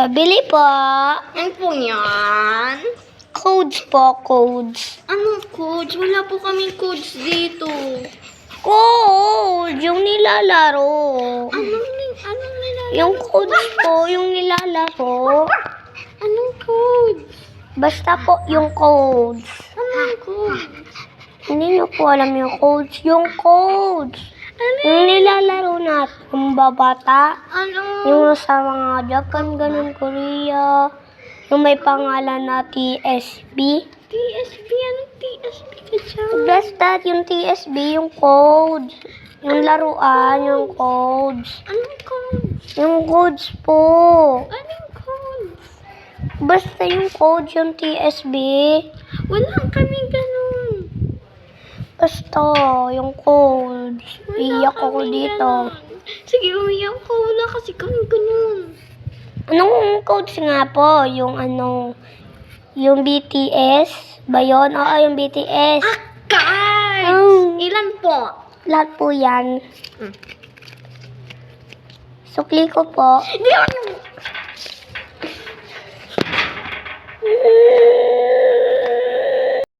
Pabili po. Ano po yan? Codes po, codes. Anong codes? Wala po kaming codes dito. Codes! Yung nilalaro. Anong nilalaro? Yung codes po, yung nilalaro. Anong codes? Basta po yung codes. Anong codes? Hindi nyo po alam yung codes. Yung codes. Yung nilalaro natin. Yung babata. Ano? Yung sa mga Japan, ganun, Korea. Yung may pangalan na TSB. TSB? Anong TSB ka dyan? Basta yung TSB, yung codes. Yung laruan, yung codes. Anong codes? Yung codes po. Anong codes? Basta yung codes, yung TSB. Wala kaming ganun. Basta yung codes. Wala Iyak ako kaming dito. ganun. Sige, umiyak ko. Wala kasi kaming ganun. Anong codes nga po? Yung yung BTS ba yun? Oo, yung BTS. Cards! Oh. Ilan po? Lahat po yan. Sukli ko po. Hindi ako